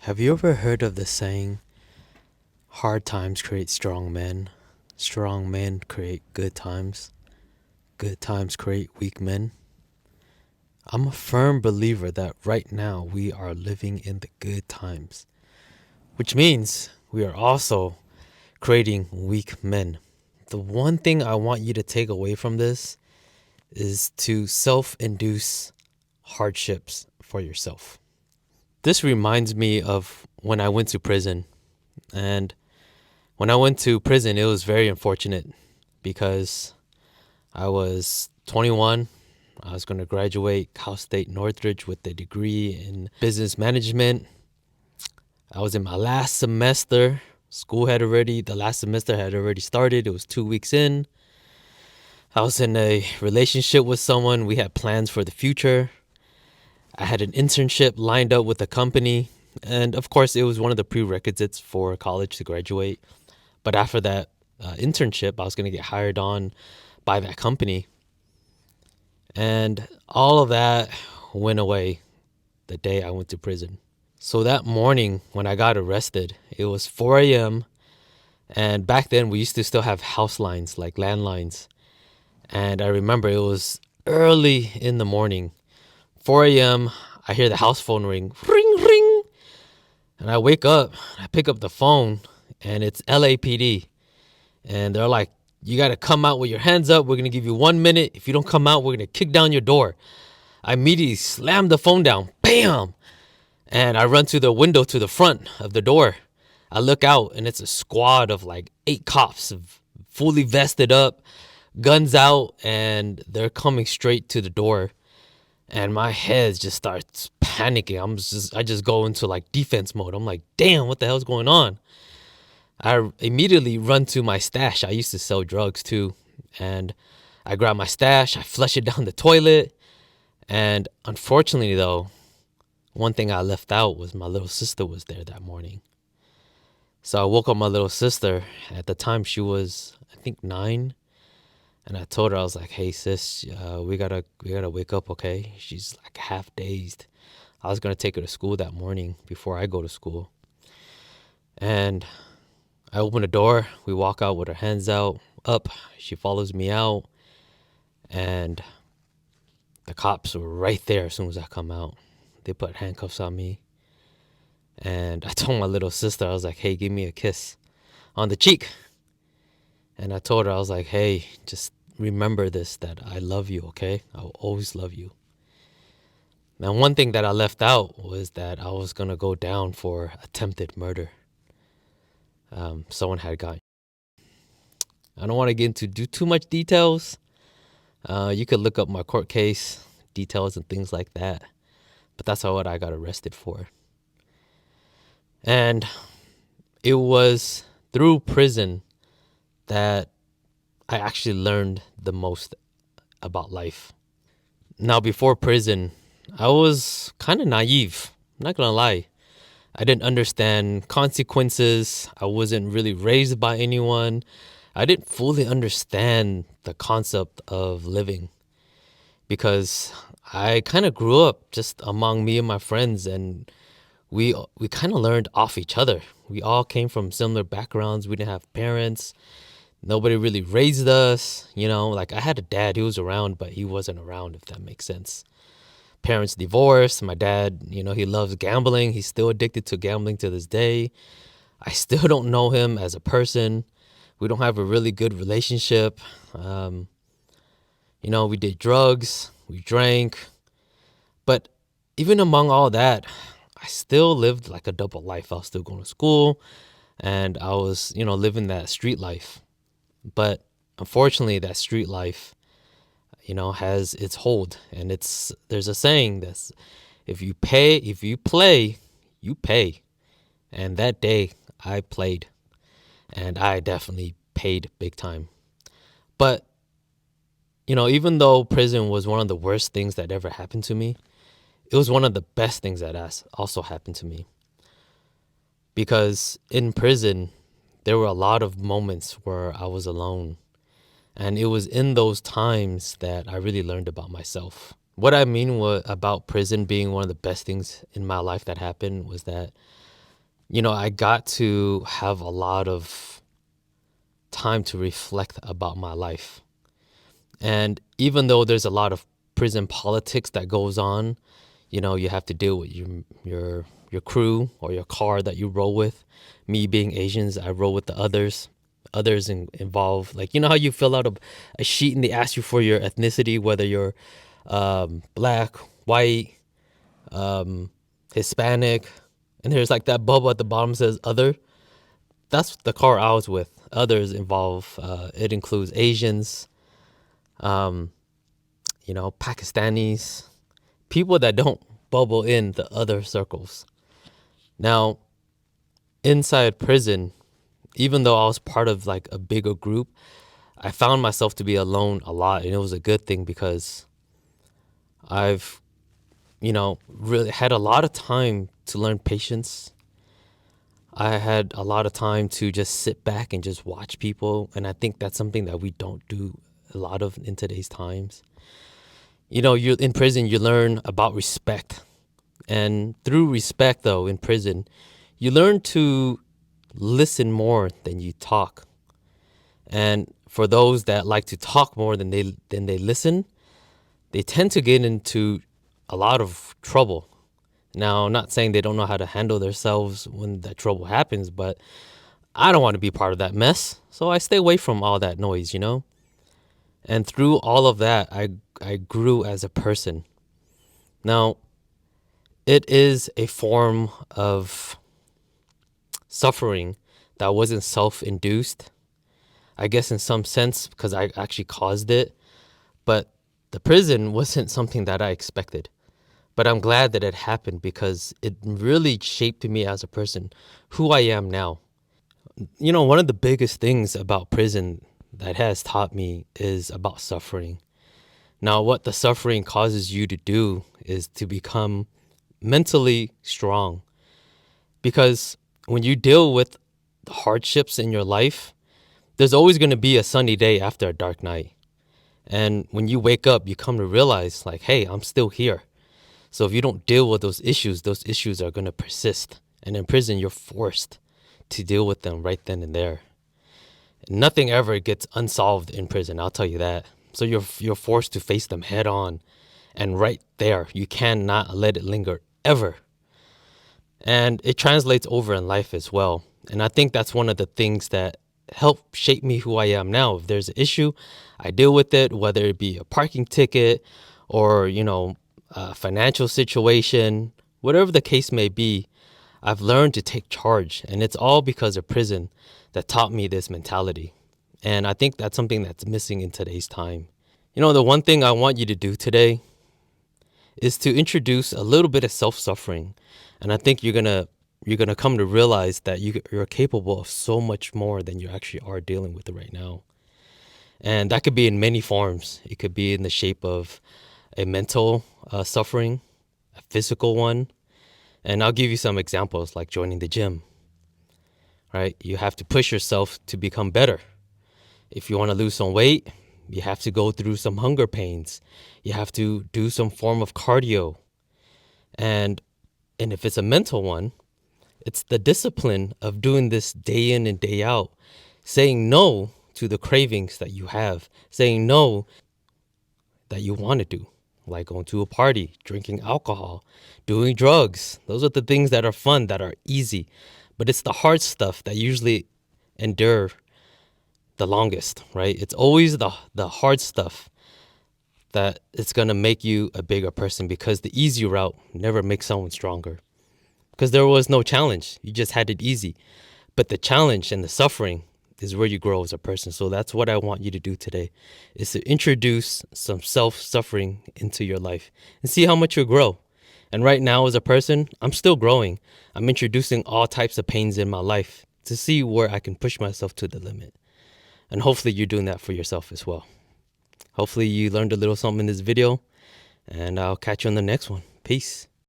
Have you ever heard of the saying, hard times create strong men create good times create weak men? I'm a firm believer that right now we are living in the good times, which means we are also creating weak men. The one thing I want you to take away from this is to self induce hardships for yourself. This reminds me of when I went to prison. And when I went to prison, it was very unfortunate because I was 21. I was going to graduate Cal State Northridge with a degree in business management. I was in my last semester. The last semester had already started. It was 2 weeks in. I was in a relationship with someone. We had plans for the future. I had an internship lined up with a company. And of course, it was one of the prerequisites for college to graduate. But after that internship, I was going to get hired on by that company. And all of that went away the day I went to prison. So that morning when I got arrested, it was 4 a.m. And back then we used to still have house lines, like landlines. And I remember it was early in the morning, 4 a.m. I hear the house phone ring, ring, ring. And I wake up, I pick up the phone, and it's LAPD. And they're like, you got to come out with your hands up. We're going to give you 1 minute. If you don't come out, we're going to kick down your door. I immediately slammed the phone down. Bam! And I run to the window to the front of the door. I look out, and it's a squad of like 8 cops, fully vested up, guns out, and they're coming straight to the door. And my head just starts panicking. I just go into like defense mode. I'm like, damn, what the hell's going on? I immediately run to my stash. I used to sell drugs too. And I grab my stash, I flush it down the toilet. And unfortunately though, one thing I left out was my little sister was there that morning. So I woke up my little sister. At the time she was, I think 9. And I told her, I was like, hey sis, we gotta wake up, okay? She's like half dazed. I was gonna take her to school that morning before I go to school. And I open the door. We walk out with our hands up. She follows me out. And the cops were right there as soon as I come out. They put handcuffs on me. And I told my little sister, I was like, hey, give me a kiss on the cheek. And I told her, I was like, hey, just remember this, that I love you, okay? I will always love you. Now, one thing that I left out was that I was going to go down for attempted murder. Someone had gotten. I don't want to get into too much details. You could look up my court case, details and things like that. But that's what I got arrested for. And it was through prison that I actually learned the most about life. Now, before prison, I was kind of naive. I'm not going to lie. I didn't understand consequences. I wasn't really raised by anyone. I didn't fully understand the concept of living because I kind of grew up just among me and my friends, and we kind of learned off each other. We all came from similar backgrounds. We didn't have parents. Nobody really raised us. Like I had a dad who was around, but he wasn't around, if that makes sense. Parents divorced. My dad, he loves gambling. He's still addicted to gambling to this day. I still don't know him as a person. We don't have a really good relationship. We did drugs. We drank. But even among all that, I still lived like a double life. I was still going to school and I was, living that street life. But unfortunately, that street life, has its hold. And there's a saying that's, if you play, you pay. And that day I played and I definitely paid big time. But, even though prison was one of the worst things that ever happened to me, it was one of the best things that also happened to me. Because in prison, there were a lot of moments where I was alone. And it was in those times that I really learned about myself. What I mean about prison being one of the best things in my life that happened was that I got to have a lot of time to reflect about my life. And even though there's a lot of prison politics that goes on, you have to deal with your crew or your car that you roll with. Me being Asians, I roll with the others. Others involve, like, how you fill out a sheet and they ask you for your ethnicity, whether you're black, white, Hispanic, and there's like that bubble at the bottom says other. That's the car I was with. Others involve, it includes Asians, Pakistanis, people that don't bubble in the other circles. Now, inside prison, even though I was part of like a bigger group, I found myself to be alone a lot. And it was a good thing because I've, really had a lot of time to learn patience. I had a lot of time to just sit back and just watch people. And I think that's something that we don't do a lot of in today's times. You're in prison, you learn about respect. And through respect, though, in prison, you learn to listen more than you talk. And for those that like to talk more than they listen, they tend to get into a lot of trouble. Now, I'm not saying they don't know how to handle themselves when that trouble happens, but I don't want to be part of that mess. So I stay away from all that noise. And through all of that, I grew as a person. Now, it is a form of suffering that wasn't self-induced, I guess, in some sense, because I actually caused it. But the prison wasn't something that I expected. But I'm glad that it happened because it really shaped me as a person, who I am now. One of the biggest things about prison that has taught me is about suffering. Now, what the suffering causes you to do is to become mentally strong. Because when you deal with hardships in your life, there's always going to be a sunny day after a dark night. And when you wake up, you come to realize, like, hey, I'm still here. So if you don't deal with those issues are going to persist. And in prison, you're forced to deal with them right then and there. Nothing ever gets unsolved in prison, I'll tell you that. So you're forced to face them head on. And right there, you cannot let it linger ever. And it translates over in life as well. And I think that's one of the things that help shape me who I am now. If there's an issue, I deal with it, whether it be a parking ticket or, a financial situation, whatever the case may be. I've learned to take charge, and it's all because of prison that taught me this mentality. And I think that's something that's missing in today's time. The one thing I want you to do today is to introduce a little bit of self-suffering. And I think you're gonna come to realize that you're capable of so much more than you actually are dealing with right now. And that could be in many forms. It could be in the shape of a mental suffering, a physical one. And I'll give you some examples, like joining the gym, right? You have to push yourself to become better. If you want to lose some weight, you have to go through some hunger pains. You have to do some form of cardio. And if it's a mental one, it's the discipline of doing this day in and day out, saying no to the cravings that you have, saying no that you want to do, like going to a party, drinking alcohol, doing drugs. Those are the things that are fun, that are easy. But it's the hard stuff that usually endure the longest, right? It's always the hard stuff that it's going to make you a bigger person, because the easy route never makes someone stronger. Because there was no challenge. You just had it easy. But the challenge and the suffering is where you grow as a person. So that's what I want you to do today, is to introduce some self-suffering into your life and see how much you grow. And right now as a person, I'm still growing. I'm introducing all types of pains in my life to see where I can push myself to the limit. And hopefully you're doing that for yourself as well. Hopefully you learned a little something in this video, and I'll catch you on the next one. Peace.